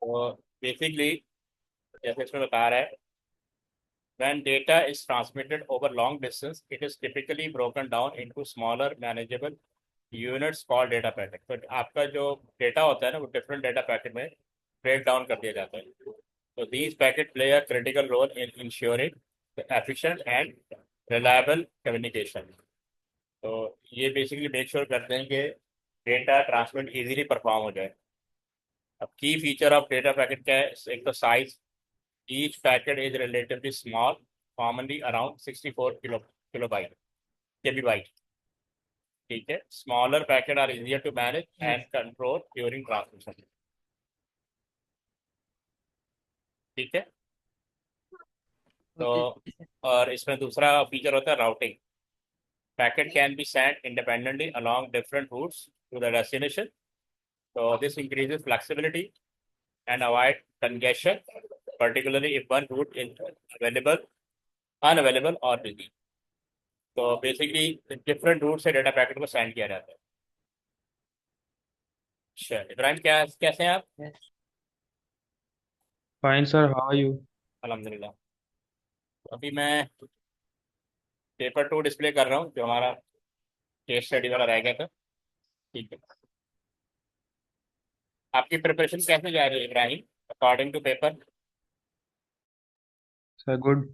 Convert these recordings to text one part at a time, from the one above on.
तो बेसिकली जैसे इसमें बता रहा है, when data is transmitted over long distance, it is typically broken down into smaller manageable units called data packet. तो आपका जो डेटा होता है ना, वो डिफरेंट डेटा पैकेट में ब्रेक डाउन कर दिया जाता है. तो these packet play a critical role in ensuring the efficient and reliable communication. तो ये बेसिकली मेक श्योर करते हैं कि डेटा ट्रांसमिट इजीली परफॉर्म हो जाए. अब की फीचर ऑफ डेटा पैकेट क्या है? एक तो size. Each packet is relatively small, commonly around 64 kilobyte kibibyte. ठीक है. Smaller packet are easier to manage and control during transmission. ठीक है. तो ओके। और इसमें दूसरा फीचर होता है routing. Packet can be sent independently along different routes to the destination. So this increases flexibility and avoid congestion, particularly if one route is available, unavailable or busy. तो basically different route से data packet को send किया जाता है. अच्छा इब्राहिम, क्या कैसे हैं आप? Fine sir, how are you? अल्हम्दुलिल्लाह. तो अभी मैं पेपर 2 डिस्प्ले कर रहा हूँ, जो हमारा केस स्टडी वाला रह गया था. ठीक है. आपकी प्रिपरेशन कैसे जा रही है Ibrahim, according to paper? Sir good.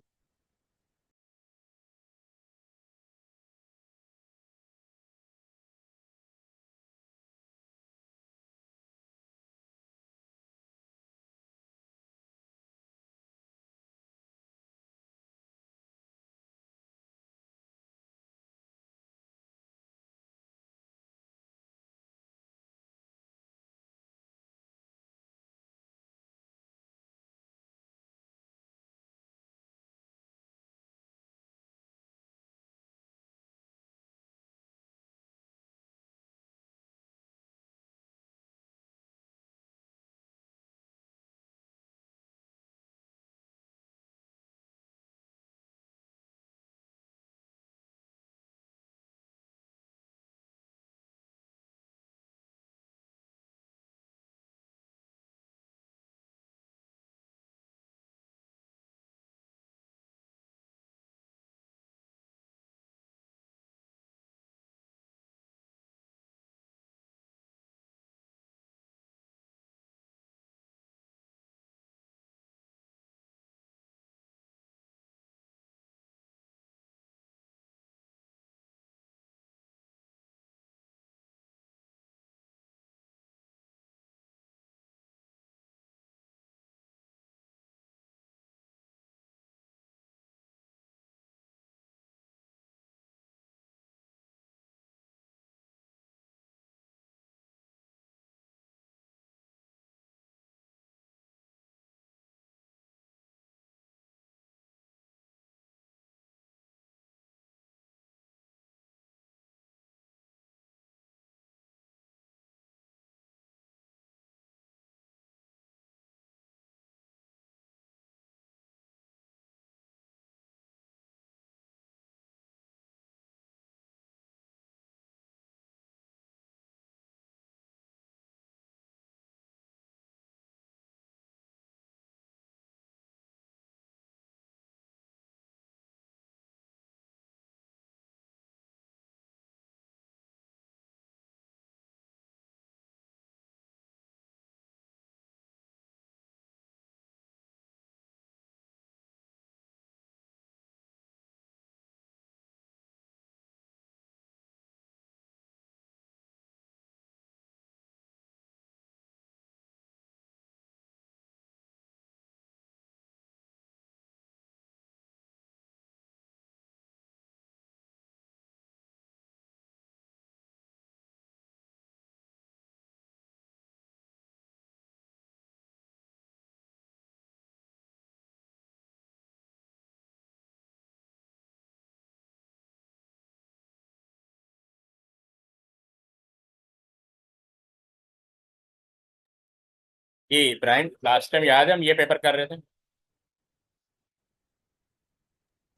ये इब्राहिम, लास्ट टाइम याद है हम ये पेपर कर रहे थे?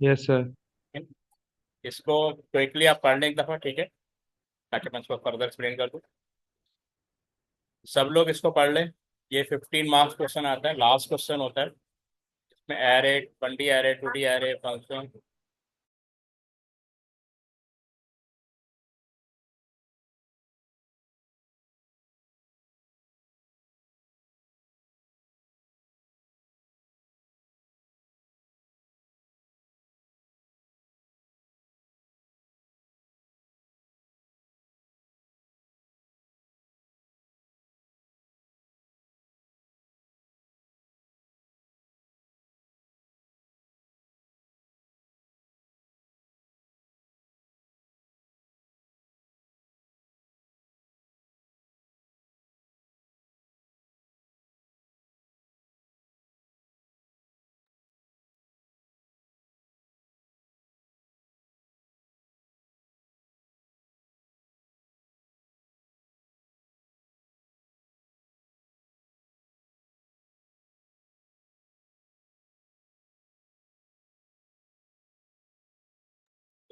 Yes sir. इसको क्विकली आप पढ़ लें एक दफ़ा, ठीक है, ताकि मैं इसको फर्दर एक्सप्लेन कर दूँ. सब लोग इसको पढ़ लें. ये 15 मार्क्स क्वेश्चन आता है, लास्ट क्वेश्चन होता है। इसमें array, 1D array, 2D array, function.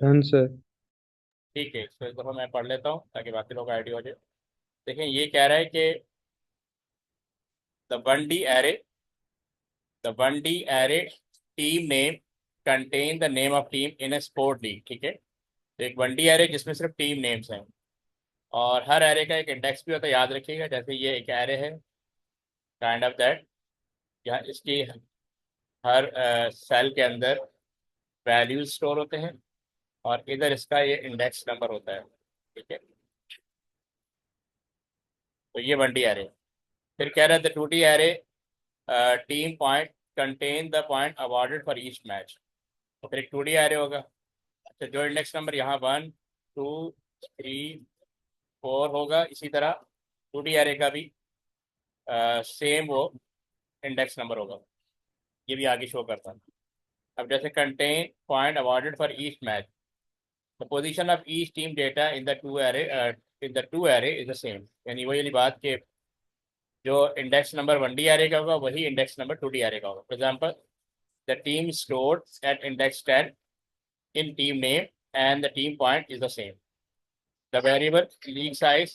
Done sir. ठीक है, इसको एक दफा मैं पढ़ लेता हूँ ताकि बाकी लोग आइडिया हो जाए। देखें, ये कह रहा है कि the 1D array, the 1D array team name contain the name of team in a sport league. ठीक है, तो एक 1D एरे जिसमें सिर्फ टीम नेम्स हैं, और हर एरे का एक इंडेक्स भी होता है, याद रखिएगा। जैसे ये एक एरे है, काइंड ऑफ दैट, यहाँ इसकी हर सेल के अंदर वैल्यूज स्टोर होते हैं, और इधर इसका ये इंडेक्स नंबर होता है। ठीक है, तो ये 1D एरे। फिर कह रहा है the 2D array team point contain the point awarded for each match. तो फिर एक 2D एरे होगा। अच्छा, जो इंडेक्स नंबर यहाँ 1, 2, 3, 4 होगा, इसी तरह 2D एरे का भी सेम वो इंडेक्स नंबर होगा। ये भी आगे शो करता है। अब जैसे contain point awarded for each match, the position of each team data in the two array is the same. यानी वही वाली बात कि जो इंडेक्स नंबर 1D एरे का होगा वही इंडेक्स नंबर 2D एरे का होगा। For example, the team stored at index 10 in team name and the team point is the same. The variable league size,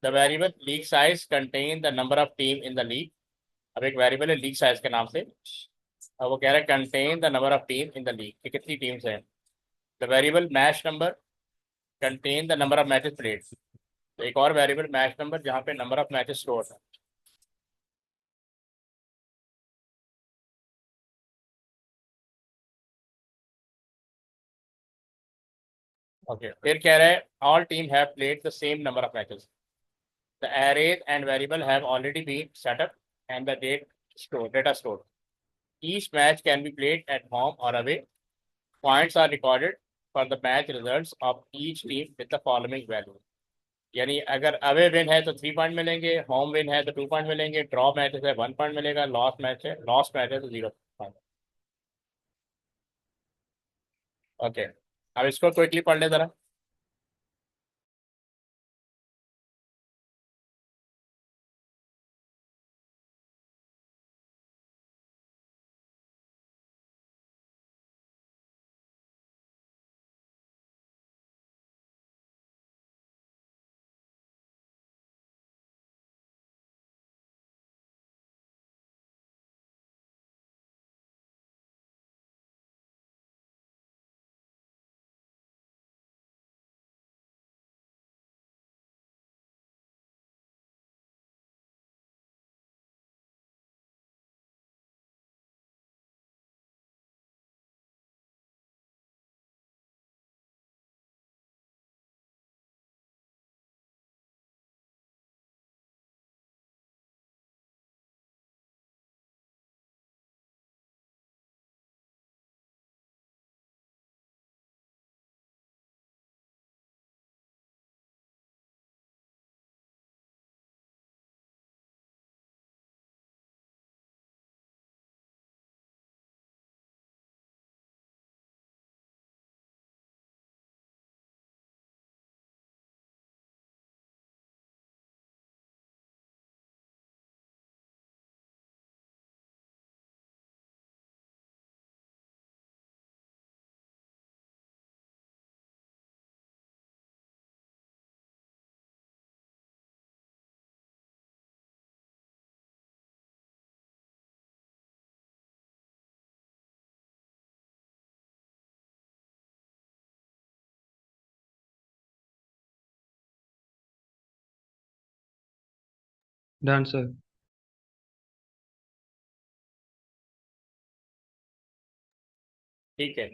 the variable league size contain the number of team in the league. अब एक variable है league size के नाम से, अब वो कह रहा है contain the number of team in the league, कि कितनी टीम्स हैं। The variable match number contain the number of matches played. तो एक और वेरिएबल मैच नंबर जहाँ पे नंबर ऑफ मैचेस स्टोर है। ओके, फिर कह रहा है all team have played the same number of matches. The arrays and variable have already been set up and the data stored. Each match can be played at home or away. Points are recorded for the match results of each team with the following value. यानी अगर away win है तो 3 point मिलेंगे, home win है तो 2 point मिलेंगे, draw match है 1 point मिलेगा, लॉस मैच है तो 0 पॉइंट। ओके, अब इसको क्विकली पढ़ ले जरा। Done sir. ठीक है।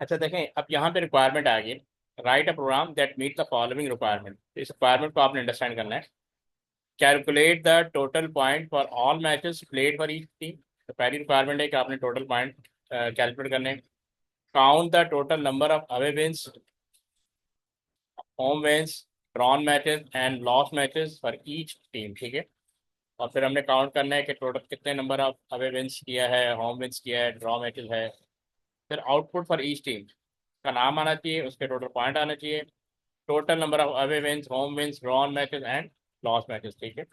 अच्छा देखें, अब यहाँ पे रिक्वायरमेंट आ गई, write a program that meet the following requirement. इस रिक्वायरमेंट को आपने अंडरस्टैंड करना है। Calculate the total point for all matches played for each team. तो पहली रिक्वायरमेंट है कि आपने टोटल पॉइंट कैलकुलेट करने। Count the total number of away wins, home wins, drawn matches and loss matches for each team. ठीक है। और फिर हमने काउंट करना है कि टोटल कितने नंबर ऑफ अवे विंस किया है, होम विंस किया है, ड्रॉ मैचेस है। फिर आउटपुट फॉर ईच टीम का नाम आना चाहिए, उसके टोटल पॉइंट आना चाहिए, total number of away wins, home wins, drawn matches and loss matches. ठीक है।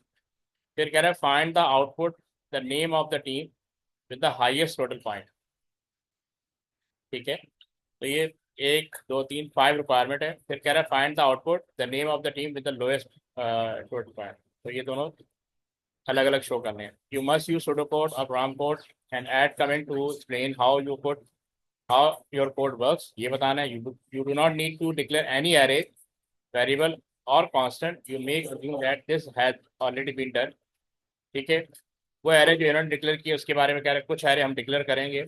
फिर कह रहा है find the output, the name of the team with the highest total point. ठीक है। तो ये एक दो तीन फाइव रिक्वायरमेंट है। फिर कह रहा है find the output, the name of the team with the lowest total point. तो ये दोनों अलग अलग शो करने हैं। You must use pseudo code और program code and add comment to explain how your code works. ये बताना है। You do not need to declare any array, variable और constant. You make assume that this has already been done. ठीक है। वो array जो इन्होंने declare किए उसके बारे में कह रहे हैं, कुछ एरे हम डिक्लेयर करेंगे।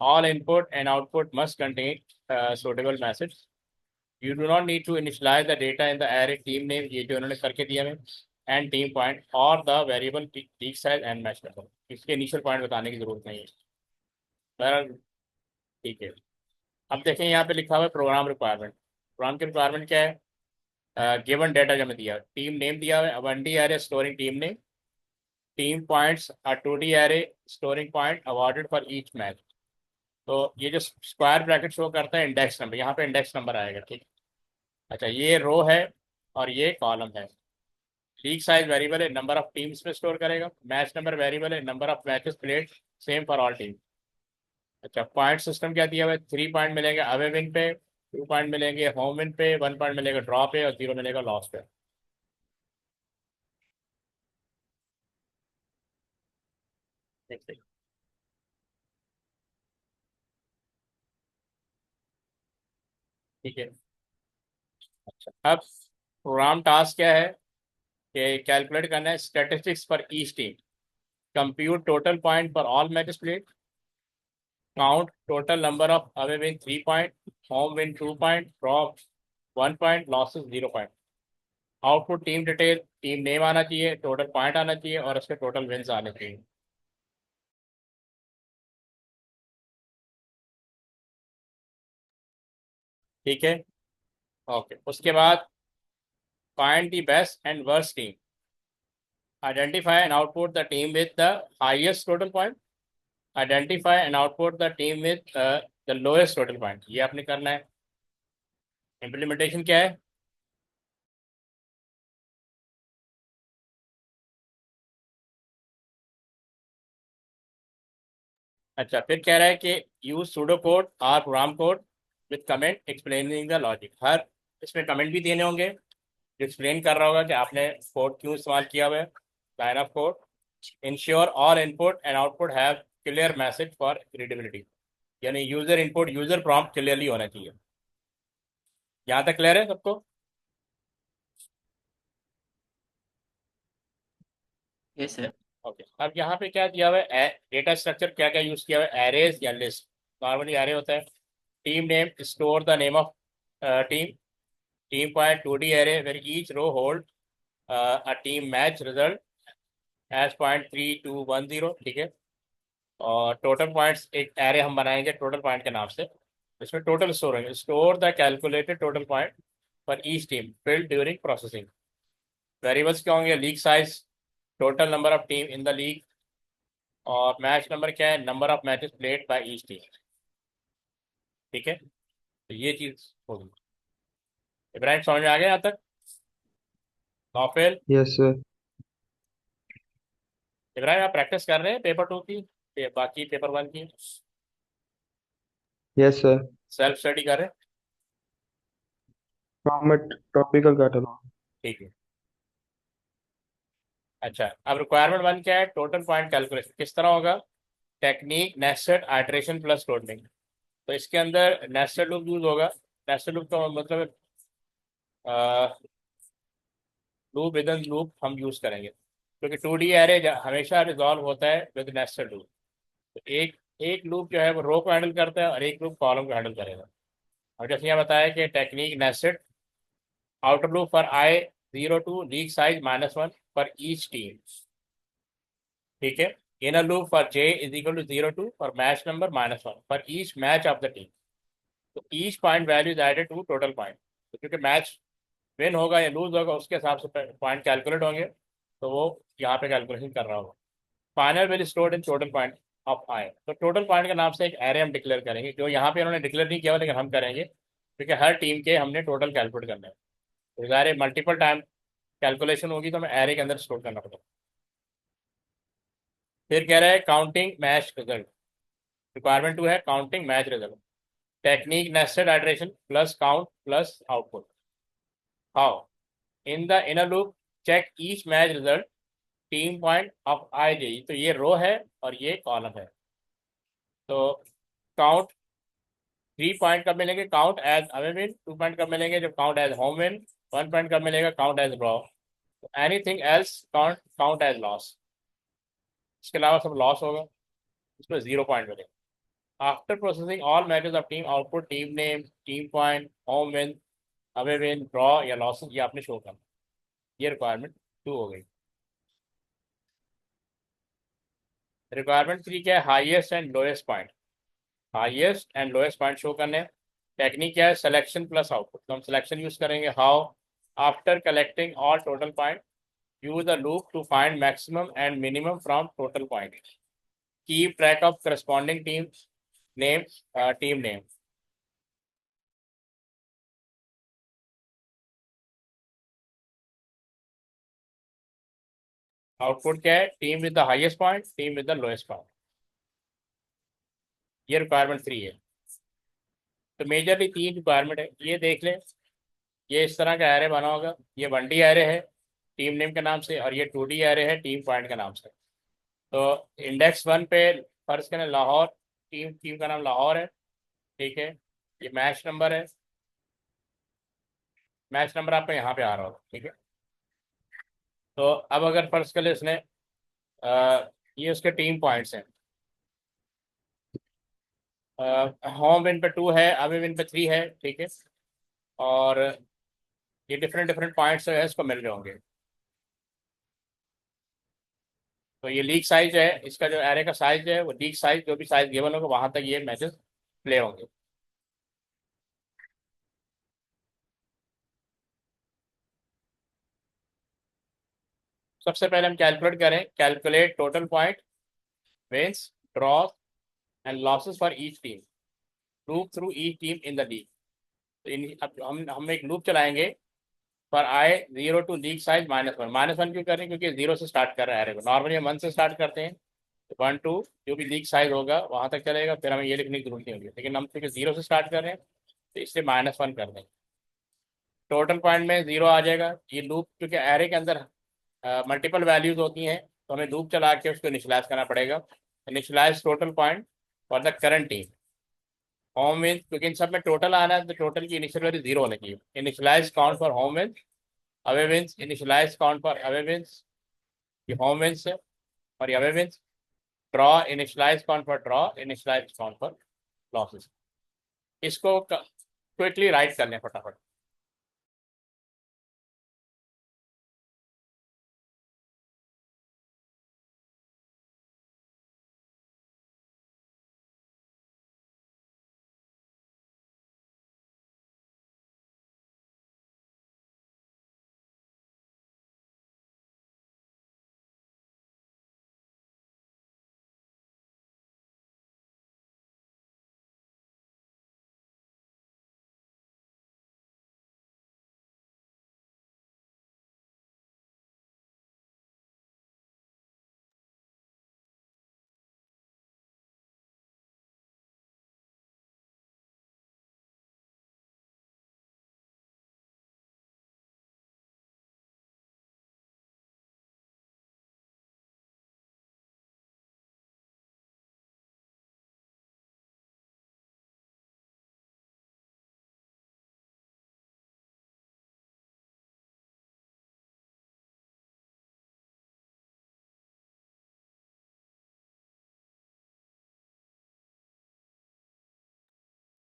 All input and output must contain suitable message. You do not need to initialise the data in the array team name, ये जो इन्होंने करके दिया है, एंड टीम पॉइंट और the variable league size and match number. इसके initial point बताने की जरूरत नहीं है। बहरहाल ठीक है। अब देखें यहाँ पे लिखा हुआ है प्रोग्राम रिक्वायरमेंट। प्रोग्राम की रिक्वायरमेंट क्या है? गिवन डेटा जो हमें दिया, टीम नेम दिया हुआ है, one D array storing team name, team points a two D array storing point awarded for each match. तो ये जो स्क्वायर ब्रैकेट शो करता है इंडेक्स नंबर, यहाँ पे इंडेक्स नंबर आएगा। ठीक। अच्छा, ये रो है और ये कॉलम है। लीग साइज वेरिएबल है, नंबर ऑफ टीम्स में स्टोर करेगा। मैच नंबर वेरिएबल है, number of matches played, same for all team. अच्छा, पॉइंट सिस्टम क्या दिया हुआ है? 3 पॉइंट मिलेंगे अवे विन पे, 2 पॉइंट मिलेंगे होम विन पे, 1 पॉइंट मिलेगा ड्रॉ पे और 0 मिलेगा लॉस पे। ठीक है। ठीक है। अच्छा, अब प्रोग्राम टास्क क्या है कि कैलकुलेट करना है statistics for each team, compute total point for all matches played, count total number of away win 3 point, home win 2 point, draw 1 point, losses 0 point. Output team detail, team name आना चाहिए, total point आना चाहिए और उसके total wins आने चाहिए। ठीक है। ओके, उसके बाद find the best and worst team, identify and output the team with the highest total point, identify and output the team with the lowest total point. ये आपने करना है। इम्प्लीमेंटेशन क्या है? अच्छा, फिर कह रहा है कि यूज सूडो कोड और program code with comment explaining the logic. हर इसमें कमेंट भी देने होंगे जो एक्सप्लेन कर रहा होगा कि आपने कोड क्यों इस्तेमाल किया हुआ है, line of code. Ensure all input and output have clear message for readability, यानी user input user prompt clearly होना चाहिए। यहाँ तक क्लियर है सबको? Yes sir. ओके। अब यहाँ पे क्या दिया हुआ है? डेटा स्ट्रक्चर क्या क्या यूज किया हुआ है? एरेज या लिस्ट। नॉर्मली एरे होता है। Team name, store the name of team, team point 2D array where each row hold a team match result as point 3210। ठीक है। और टोटल पॉइंट्स एक एरे हम बनाएंगे टोटल पॉइंट के नाम से, इसमें टोटल स्टोर होंगे। Store the calculated total point for each team field during processing. Variables क्या होंगे? League size, total number of team in the league, और मैच नंबर क्या है? Number of matches played by each team. ठीक है। तो ये चीज होगी। इब्राहिम, समझ में आ गया यहाँ तक? Naufil, yes sir. इब्राहिम, आप प्रैक्टिस कर रहे हैं पेपर 2 की, बाकी पेपर 1 की यस सर। सेल्फ स्टडी कर रहे हैं? From a topical catalogue. ठीक है। अच्छा, अब रिक्वायरमेंट 1 क्या है? टोटल पॉइंट कैलकुलेशन किस तरह होगा? Technique nested iteration plus totalling. तो इसके अंदर नेस्टेड लूप यूज होगा। नेस्टेड लूप का मतलब लूप विद इन लूप हम यूज करेंगे, क्योंकि 2D एरे हमेशा रिजॉल्व होता है विद नेस्टेड लूप। तो एक एक लूप जो है वो रो को हैंडल करता है और एक लूप कॉलम को हैंडल करेगा। और जैसे यहाँ बताया कि technique nested outer loop for i 0 to league size -1 for each team, ठीक है। Inner loop for j is equal to 0 to for match number -1 for each match of the team. तो each point value is added to total point. तो क्योंकि match win होगा या loose होगा उसके हिसाब से पॉइंट कैलकुलेट होंगे, तो वो यहाँ पे कैलकुलेशन कर रहा होगा। Final will stored in total point of i. तो टोटल पॉइंट के नाम से एक एरे हम डिक्लेयर करेंगे, जो यहाँ पे उन्होंने डिक्लेयर नहीं किया हुआ, लेकिन हम करेंगे क्योंकि हर टीम के हमने टोटल कैलकुलेट करना है। तो ज़ाहिर मल्टीपल टाइम कैलकुलेशन होगी तो हमें एरे के अंदर स्टोर करना पड़ेगा। फिर कह रहा है काउंटिंग मैच रिजल्ट। रिक्वायरमेंट 2 है counting match result. Technique nested iteration plus count plus output. How in the inner loop check each match result team point of I j. तो ये रो है और ये कॉलम है। तो काउंट 3 पॉइंट कब मिलेंगे count as away win, 2 point कब मिलेंगे जब count as home win, 1 point कब मिलेगा count as draw, anything else count count as loss. इसके अलावा सब लॉस होगा, इसमें 0 पॉइंट मिलेगा। After processing all matches of team output team name team point home win away win draw या loss ये आपने शो करना। ये रिक्वायरमेंट 2 हो गई। रिक्वायरमेंट 3 क्या है highest and lowest point. Highest and lowest point show करने। टेक्निक क्या है सिलेक्शन प्लस आउटपुट। तो हम सिलेक्शन यूज करेंगे। How after collecting all total point use the loop to find maximum and minimum from total point. Keep track of corresponding team name. Output क्या है team with the highest point team with the lowest point. ये requirement 3 है। तो majorly 3 requirement है, ये देख लें। ये इस तरह का एरे बना होगा। ये 1D एरे है टीम नेम के नाम से और ये 2D एरे है टीम पॉइंट के नाम से। तो इंडेक्स 1 पे फर्ज करें लाहौर, टीम टीम का नाम लाहौर है, ठीक है। ये मैच नंबर है, मैच नंबर आपको यहाँ पे आ रहा होगा, ठीक है। तो अब अगर फर्ज कर ले इसने ये उसके टीम पॉइंट्स हैं। होम विन पे 2 है, अवे विन पे 3 है, ठीक है। और ये डिफरेंट डिफरेंट पॉइंट्स जो है इसको मिल रहे होंगे। तो ये लीग साइज है, इसका जो एरे का साइज है वो लीग साइज जो भी साइज गिवन होगा वहां तक ये मैचेस प्ले होंगे। सबसे पहले हम कैलकुलेट करें। Calculate total point wins draw and losses for each team. Loop through each team in the league. तो अब हम एक लूप चलाएंगे पर आए 0 to लीग साइज -1। -1 क्यों कर रहे हैं क्योंकि 0 से स्टार्ट कर रहा है एरे को। नॉर्मली हम 1 से स्टार्ट करते हैं, तो 1 to जो भी लीग साइज होगा वहां तक चलेगा, फिर हमें ये लिखने की जरूरत नहीं होगी। लेकिन हम क्योंकि 0 से स्टार्ट कर रहे हैं तो इससे -1 कर देंगे। टोटल पॉइंट में 0 आ जाएगा। ये लूप क्योंकि एरे के अंदर मल्टीपल वैल्यूज होती हैं तो हमें लूप चला के उसको इनिशलाइज करना पड़ेगा। Initialise total point for the current team. Home win क्योंकि इन सब में टोटल आना है तो टोटल की इनिशियल वैल्यू 0 होने की। Initialise count for home win away wins. Initialise count for away wins, ये होम विंस है और ये away wins. Draw initialise count for draw, initialise count for losses. इसको क्विकली राइट कर लें फटाफट।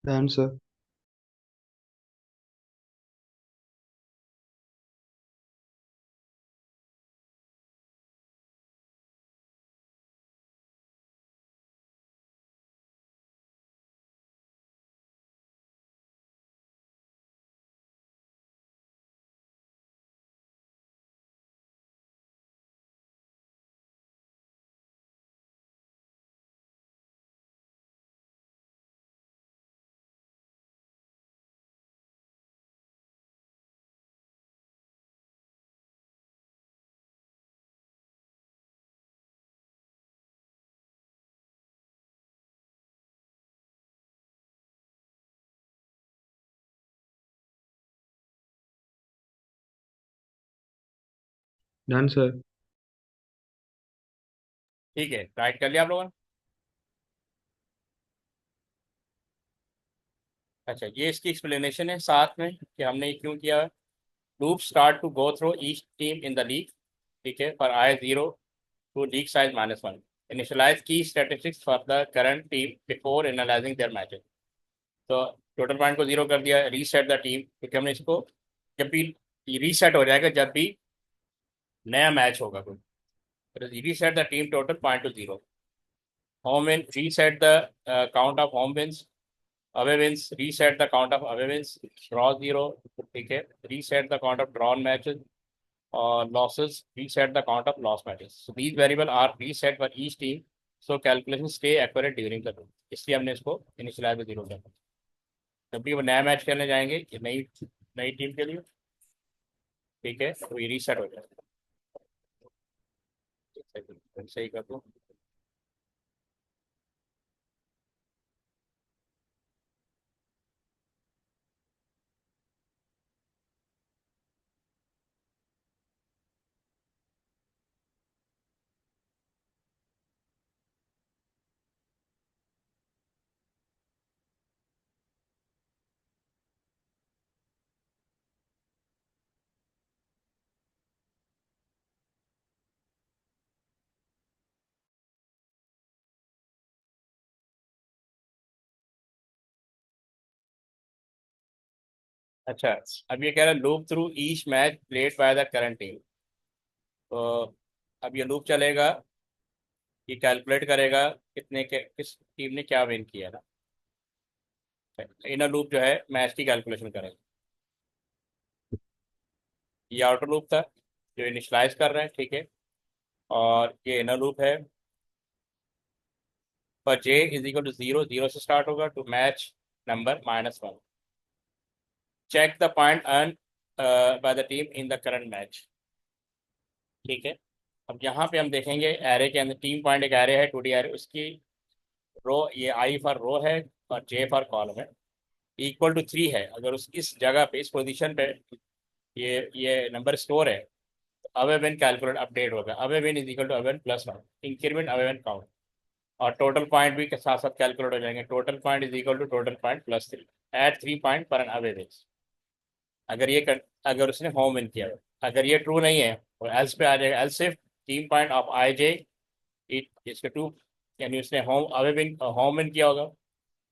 Done, sir. Done, sir. ठीक है, राइट कर लिया आप लोगों ने? अच्छा, ये इसकी एक्सप्लेनेशन है साथ में कि हमने ये क्यों किया। Loop start to go through each team in the league, ठीक है, for i zero to league size -1, initialize key statistics for the current team before analyzing their matches. तो टोटल पॉइंट को जीरो कर दिया, रीसेट द टीम, क्योंकि हमने इसको जब भी रीसेट हो जाएगा जब भी नया मैच होगा कोई, reset the team total point two zero. Home win reset the count of home wins, away wins reset the count of away wins, draw zero, ठीक है, reset the count of drawn matches, or losses reset the count of lost matches. So these variable are reset for each team, so calculations stay accurate during the run. इसलिए हमने इसको initialise में zero किया। जब भी वो नया match खेलने जाएंगे ये नई नई टीम के लिए, ठीक है, तो ये रीसेट हो जाएगा। सही कर दो। अच्छा, अब ये कह रहा है loop through each match played by the current team. तो अब ये लूप चलेगा, ये कैलकुलेट करेगा कितने के किस टीम ने क्या विन किया ना। इनर लूप जो है मैच की कैलकुलेशन करेगा। ये आउटर लूप था जो इनिशलाइज कर रहे हैं, ठीक है, और ये इनर लूप है। पर j is equal to zero, zero से स्टार्ट होगा to match number -1, check the point earn by the team in the current match, ठीक है। अब यहाँ पे हम देखेंगे एरे के अंदर टीम पॉइंट एक एरे है, 2D एरे, उसकी रो, ये आई फॉर रो है और जे फॉर कॉलम है, इक्वल टू 3 है। अगर उस इस जगह पे इस पोजीशन पे ये नंबर स्टोर है, अवे वेन कैलकुलेट अपडेट होगा, away win is equal to away +1, increment away win count, और टोटल पॉइंट भी के साथ साथ कैलकुलेट हो जाएंगे। Total point is equal to total point +3, at 3 point पर एन अवे वेज। अगर अगर उसने होम विन किया, अगर ये ट्रू नहीं है तो एल्स पे आ जाएगा, else if team point of I J it इसके टू, यानी उसने होम विन किया होगा,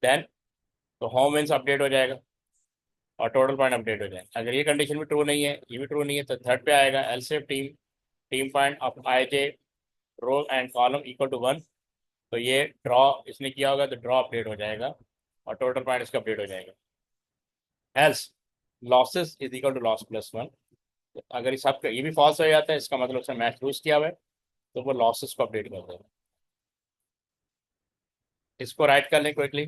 देन तो होम विन्स अपडेट हो जाएगा और टोटल पॉइंट अपडेट हो जाएगा। अगर ये कंडीशन भी ट्रू नहीं है, ये भी ट्रू नहीं है, तो थर्ड पे आएगा else if team team point of I J row and column equal to 1, तो ये ड्रॉ इसने किया होगा तो ड्रॉ अपडेट हो जाएगा और टोटल पॉइंट इसका अपडेट हो जाएगा। Else losses is equal to loss +1, अगर इस सबका ये भी फॉल्स हो जाता है, इसका मतलब उसने मैच लूज किया हुआ है, तो वो लॉसेस को अपडेट कर देगा। इसको राइट कर लें quickly.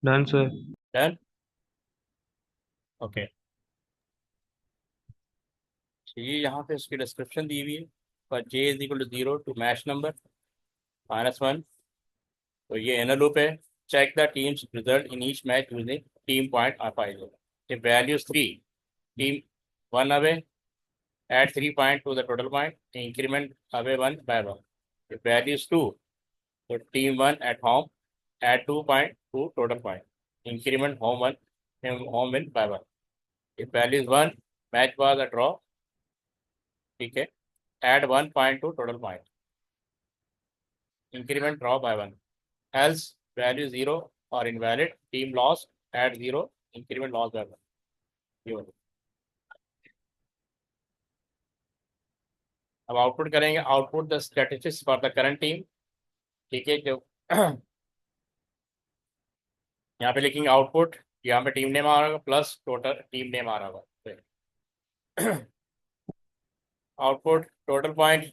Done, sir. Done. Okay, ये यहाँ पे उसकी डिस्क्रिप्शन दी हुई है। पर j is equal to 0 to match number -1, तो ये इनर लूप है। Check the team's result in each match using team point file. If values 3, team 1 away, add 3 point to the total point, increment away 1 by 1. If value is 2, so team 1 at home, add 2 point to total point, increment home win by 1. If value is 1, match was a draw, ठीक है, add 1 point to total point, increment draw by 1. Else value 0 or invalid, team lost, add 0, increment loss by 1. ये वाली। अब output करेंगे, output the statistics for the current team, ठीक है। जो यहाँ पे लिखेंगे आउटपुट, यहाँ पे टीम नेम आ रहा होगा प्लस टोटल टीम नेम आ रहा होगा। आउटपुट टोटल पॉइंट,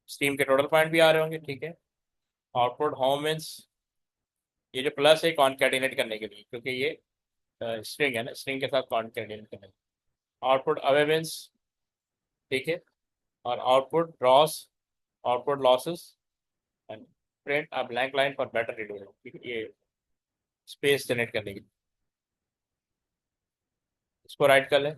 टीम के टोटल पॉइंट भी आ रहे होंगे, ठीक है। आउटपुट होम मीन्स, ये जो प्लस है कॉन्कैटिनेट करने के लिए, क्योंकि ये स्ट्रिंग है ना, स्ट्रिंग के साथ कॉन्कैटिनेट करने। आउटपुट अवे मीन्स, ठीक है। और output draws, output losses, and print a blank line for better reading, ये स्पेस जनरेट करने के लिए। इसको राइट कर लें।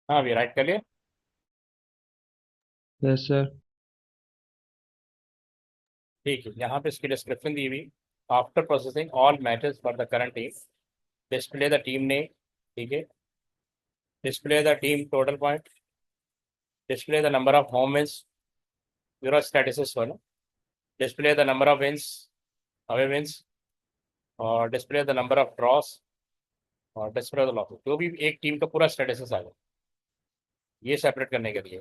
हाँ, अभी राइट कर लिया। Yes, sir. ठीक है, यहाँ पे इसकी डिस्क्रिप्शन दी हुई। After processing all matches for the current team, display the team name, ठीक है। Display the team total point, display the number of home wins, zero statistics वाला, display the number of wins, away wins, और display the number of draws, और display the loss, जो भी एक team का पूरा स्टैटिस्टिक्स आ जाए, ये सेपरेट करने के लिए।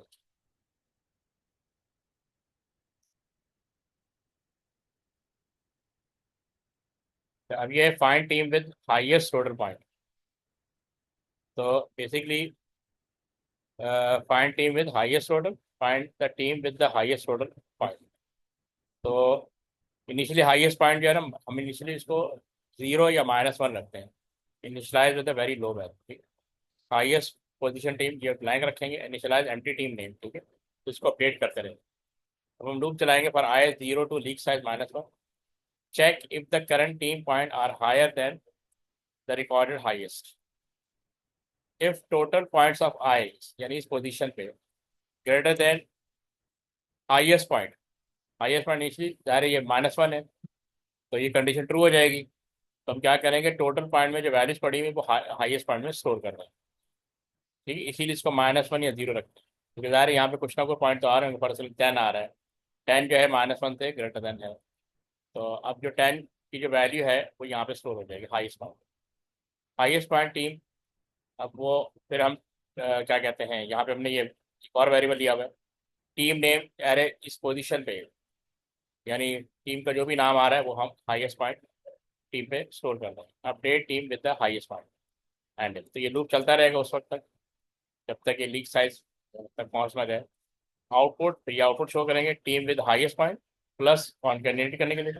तो अब ये है find team with highest total point. तो basically find team with highest total, find the team with the highest total point. तो इनिशियली हाईएस्ट पॉइंट जो है ना, हम इनिशियली इसको 0 या -1 रखते हैं। Initialise with a very low value, ठीक। हाईएस्ट पोजीशन टीम ये ब्लैंक रखेंगे, इनिशियलाइज एम्प्टी टीम नेम, ठीक है। तो इसको अपडेट करते रहेंगे। अब हम लूप चलाएंगे for i 0 to league size -1। Check if the current team point are higher than the recorded highest. If total points of i, यानी इस पोजीशन पे greater than highest point, highest point नीचे जा रही है -1 है, तो ये कंडीशन ट्रू हो जाएगी। तो हम क्या करेंगे, टोटल पॉइंट में जो वैल्यूज पड़ी हुई वो हाईएस्ट पॉइंट में स्टोर करना है। ठीक है, इसीलिए इसको -1 या 0 रखते हैं, क्योंकि ज़ाहिर है यहाँ पे कुछ ना कुछ पॉइंट तो आ रहे होंगे, परसेंट 10 आ रहा है, 10 जो है -1 से ग्रेटर देन है। तो अब जो 10 की जो वैल्यू है वो यहाँ पे स्टोर हो जाएगी highest point, highest point team. अब वो फिर हम क्या कहते हैं, यहाँ पे हमने ये एक और वेरिएबल लिया हुआ है, टीम नेम अरे इस पोजीशन पे, यानी टीम का जो भी नाम आ रहा है वो हम हाईएस्ट पॉइंट टीम पे स्टोर कर दें। Update team with the highest point and, तो ये लूप चलता रहेगा उस वक्त तक जब तक ये लीक साइज तक पहुंच ना जाए। आउटपुट, तो ये आउटपुट शो करेंगे team with highest point plus concatenate करने के लिए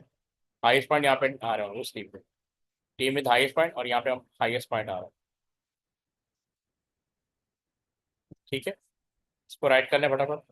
हाईएस्ट पॉइंट यहाँ पे आ रहे हैं उस टीम पे, टीम विद हाईएस्ट पॉइंट, और यहाँ पे हम हाईएस्ट पॉइंट आ रहा है। ठीक है, इसको राइट करने फटाफट।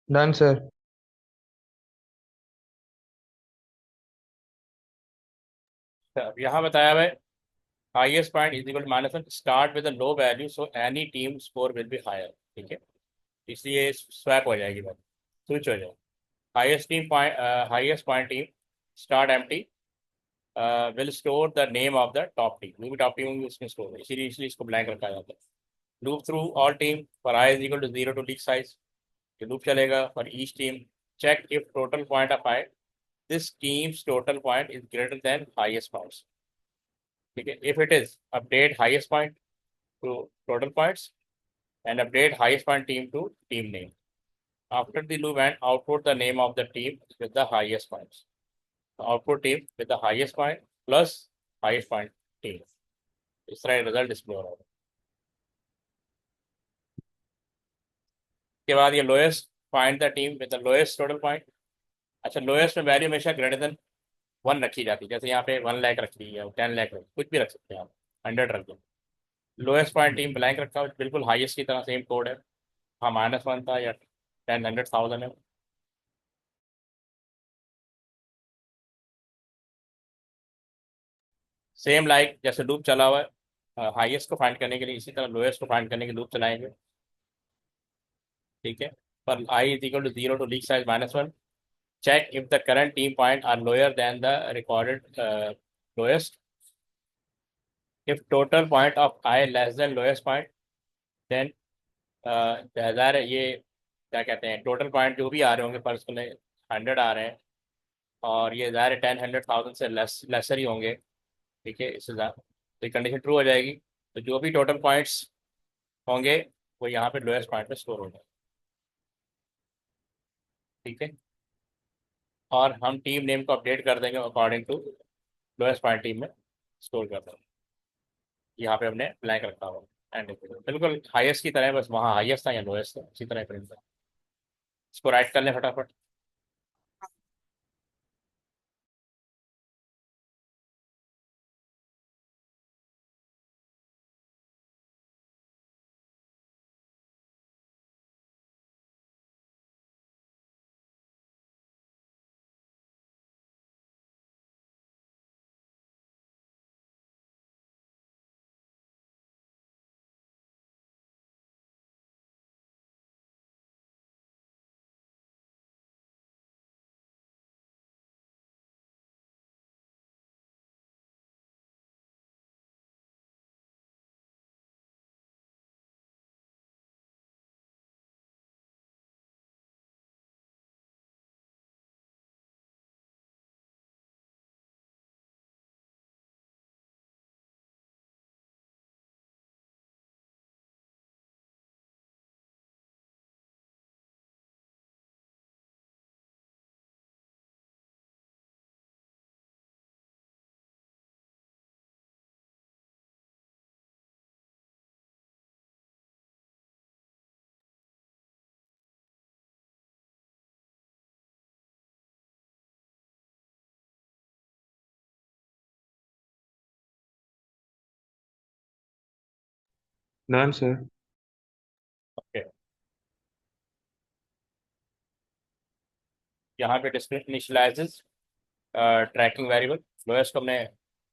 Done, sir. अब यहाँ बताया हुआ है highest point is equal -1 start with a low value so any team score will be higher. ठीक है, इसलिए स्वैप हो जाएगी बात, स्विच हो जाएगी। Highest point team start empty will store the name of the top team, जो भी टॉप टीम होंगी उसमें स्टोर है, इसीलिए इसको ब्लैंक रखा जाता है। Loop through all team for I is equal to 0 to league size, ये लूप चलेगा for each team. Check if total point of I, this team's total point is greater than highest points. ठीक है, if it is update highest point to total points and update highest point team to team name. After the loop and output the name of the team with the highest points. Output team with the highest point plus highest point team. इस तरह result display हो रहा है। के बाद ये lowest find the team with the lowest total point. अच्छा, lowest में वैल्यू हमेशा ग्रेटर देन 1 रखी जाती है, जैसे यहाँ पे 1 लाख रखी है, 10 लाख रखी, कुछ भी रख सकते हैं आप, 100 रख दो। लोएस्ट पॉइंट टीम ब्लैंक रखा हो, बिल्कुल हाईएस्ट की तरह सेम कोड है। हाँ, -1 था या 10, 100,000 है। सेम लाइक जैसे लूप चला हुआ है, हाईएस्ट को फाइंड करने के लिए इसी तरह लोएस्ट को फाइंड करने के लूप चलाएंगे। ठीक है, पर i is equal to 0 to league size -1, check if the current team point are lower than the recorded lowest, if total point of i less than lowest point then हजार है ये, क्या कहते हैं, टोटल पॉइंट जो भी आ रहे होंगे पर्सनल 100 आ रहे हैं, और ये ज़ाहिर है 10, 100,000 से लेसर ही होंगे। ठीक है, इससे ज़्यादा तो कंडीशन ट्रू हो जाएगी, तो जो भी टोटल पॉइंट्स होंगे वो यहाँ पे लोएस्ट पॉइंट पे स्टोर हो जाए। ठीक है, और हम टीम नेम को अपडेट कर देंगे according to lowest point team में स्टोर कर देंगे। यहाँ पे हमने ब्लैंक रखा हुआ एंड बिल्कुल हाईएस्ट की तरह है, बस वहाँ हाईएस्ट था या लोएस्ट था उसी तरह प्रिंट था। इसको राइट कर लें फटाफट। Done, sir. ओके, यहाँ पे display initialises tracking variable. Lowest को हमने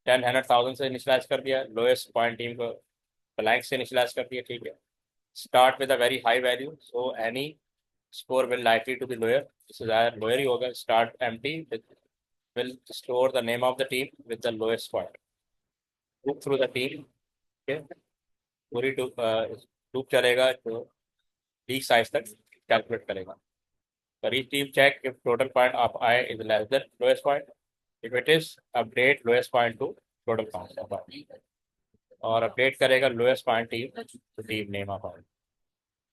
10 100,000 से इनिशियलाइज कर दिया, लोएस्ट पॉइंट टीम को ब्लैंक से इनिशियलाइज कर दिया, ठीक है। Start with a very high value, so any score will likely to be lower, इससे ज़्यादा लोअर ही होगा। Start empty, will store the name of the team with the lowest point. Loop through the team, okay? पूरी loop चलेगा तो leak size तक calculate करेगा। For each team check if total point of I is less than lowest point. If it is, update lowest point to total count of I. और update करेगा lowest point team to team name of I.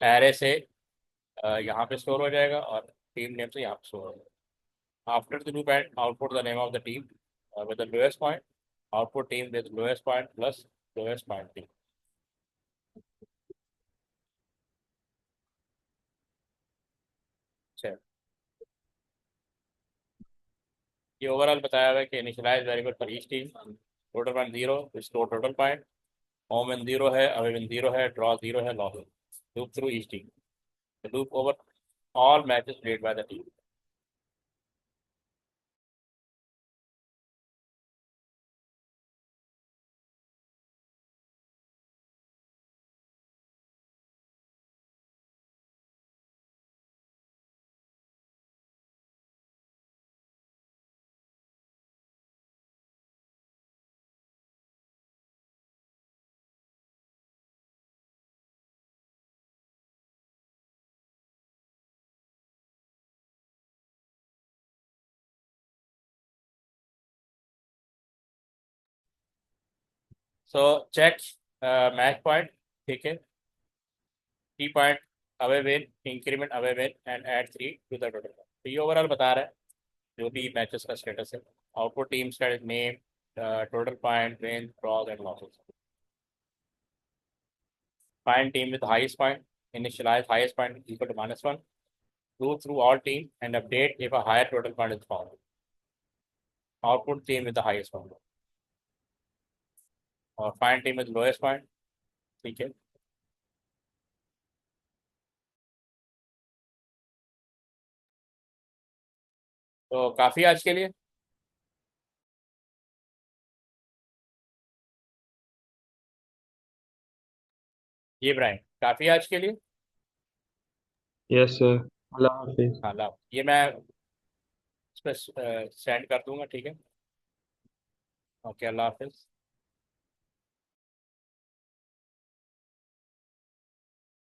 Array से यहाँ पे store हो जाएगा और team name से यहाँ पे स्टोर हो जाएगा। After the loop and output the name of the team with the lowest point, output team with lowest point plus lowest point team. चलो, ये ओवरऑल बताया हुआ है कि initialise variable for each team, total point 0 store total point, home win 0 है, away win 0 है, draw 0 है, loss. Loop through each team, loop over all matches played by the team. So check match point, ठीक है। 3 point away win, increment away win and add 3 to the total. तो ये overall बता रहा है जो भी मैचेस का स्टेटस है। Output team status name, total point, win, draws and losses. Find team with highest point, initialize highest point equal to -1. Go through all team and update if a higher total point is found. Output team with the highest point और find team with lowest point, ठीक है। तो काफी आज के लिए। ये Bryan काफी आज के लिए। Yes, sir. Allah Hafiz. हाँ लाओ, ये मैं इस पर सेंड कर दूंगा, ठीक है। ओके, अल्लाह हाफिज।